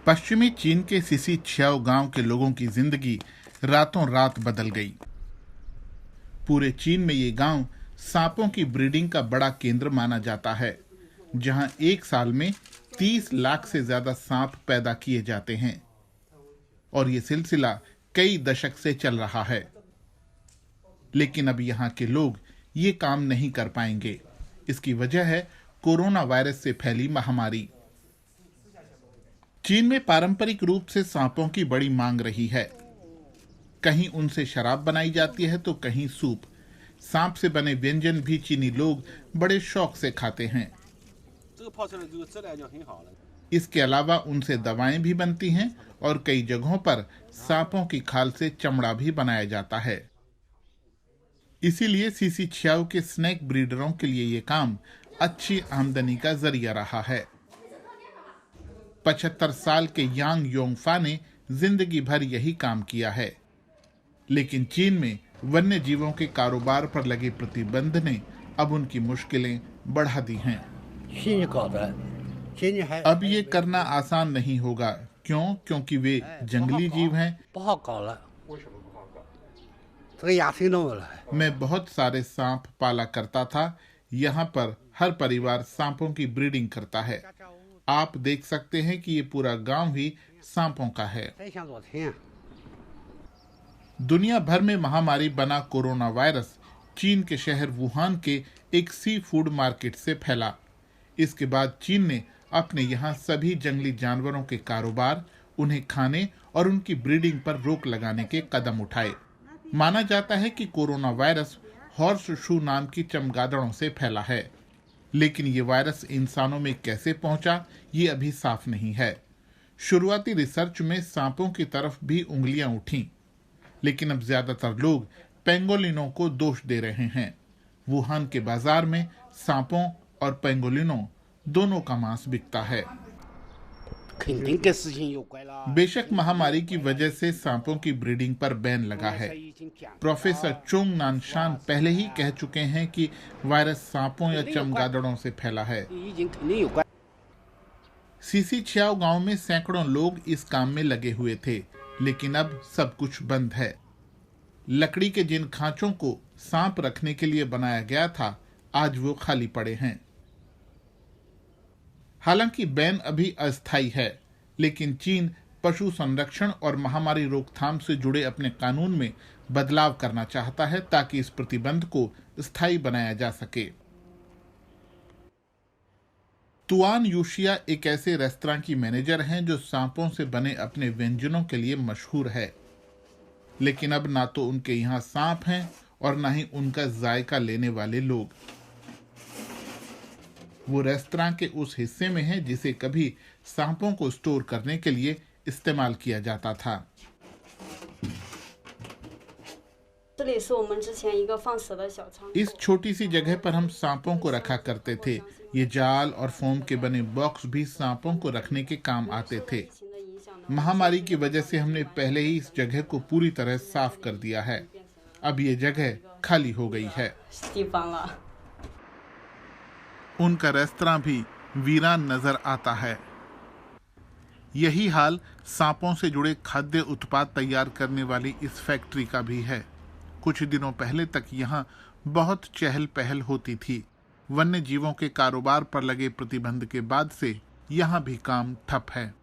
पश्चिमी चीन के सिसिछियाओ गांव के लोगों की जिंदगी रातों रात बदल गई। पूरे चीन में ये गांव सांपों की ब्रीडिंग का बड़ा केंद्र माना जाता है, जहां एक साल में 30 लाख से ज्यादा सांप पैदा किए जाते हैं और ये सिलसिला कई दशक से चल रहा है। लेकिन अब यहाँ के लोग ये काम नहीं कर पाएंगे। इसकी वजह है कोरोना वायरस से फैली महामारी। चीन में पारंपरिक रूप से सांपों की बड़ी मांग रही है। कहीं उनसे शराब बनाई जाती है तो कहीं सूप। सांप से बने व्यंजन भी चीनी लोग बड़े शौक से खाते हैं। इसके अलावा उनसे दवाएं भी बनती हैं और कई जगहों पर सांपों की खाल से चमड़ा भी बनाया जाता है। इसीलिए सिसिछियाओ के स्नेक ब्रीडरों के लिए ये काम अच्छी आमदनी का जरिया रहा है। 75 साल के यांग योंगफा ने जिंदगी भर यही काम किया है, लेकिन चीन में वन्य जीवों के कारोबार पर लगे प्रतिबंध ने अब उनकी मुश्किलें बढ़ा दी हैं। अब ये करना आसान नहीं होगा। क्यों? क्योंकि वे जंगली जीव हैं। मैं बहुत सारे सांप पाला करता था। यहाँ पर हर परिवार सांपों की ब्रीडिंग करता है। आप देख सकते हैं कि ये पूरा गांव ही सांपों का है। दुनिया भर में महामारी बना कोरोना वायरस चीन के शहर वुहान के एक सी फूड मार्केट से फैला। इसके बाद चीन ने अपने यहाँ सभी जंगली जानवरों के कारोबार, उन्हें खाने और उनकी ब्रीडिंग पर रोक लगाने के कदम उठाए। माना जाता है कि कोरोना वायरस हॉर्स शू नाम की चमगादड़ों से फैला है, लेकिन ये वायरस इंसानों में कैसे पहुंचा ये अभी साफ नहीं है। शुरुआती रिसर्च में सांपों की तरफ भी उंगलियां उठीं, लेकिन अब ज्यादातर लोग पेंगोलिनों को दोष दे रहे हैं। वुहान के बाजार में सांपों और पेंगोलिनों दोनों का मांस बिकता है। बेशक महामारी की वजह से सांपों की ब्रीडिंग पर बैन लगा है। प्रोफेसर चोंग नानशान पहले ही कह चुके हैं कि वायरस सांपों या चमगादड़ों से फैला है। सिसिछियाओ गांव में सैकड़ों लोग इस काम में लगे हुए थे, लेकिन अब सब कुछ बंद है। लकड़ी के जिन खांचों को सांप रखने के लिए बनाया गया था, आज वो खाली पड़े हैं। हालांकि बैन अभी अस्थायी है, लेकिन चीन पशु संरक्षण और महामारी रोकथाम से जुड़े अपने कानून में बदलाव करना चाहता है ताकि इस प्रतिबंध को स्थायी बनाया जा सके। तुआन यूशिया एक ऐसे रेस्तरां की मैनेजर हैं जो सांपों से बने अपने व्यंजनों के लिए मशहूर है, लेकिन अब ना तो उनके यहाँ सांप हैं और ना ही उनका जायका लेने वाले लोग। वो रेस्तरां के उस हिस्से में है जिसे कभी सांपों को स्टोर करने के लिए इस्तेमाल किया जाता था। इस छोटी सी जगह पर हम सांपों को रखा करते थे। ये जाल और फोम के बने बॉक्स भी सांपों को रखने के काम आते थे। महामारी की वजह से हमने पहले ही इस जगह को पूरी तरह साफ कर दिया है। अब ये जगह खाली हो गई है। उनका रेस्तरां भी वीरान नजर आता है। यही हाल सांपों से जुड़े खाद्य उत्पाद तैयार करने वाली इस फैक्ट्री का भी है। कुछ दिनों पहले तक यहाँ बहुत चहल पहल होती थी। वन्य जीवों के कारोबार पर लगे प्रतिबंध के बाद से यहाँ भी काम ठप है।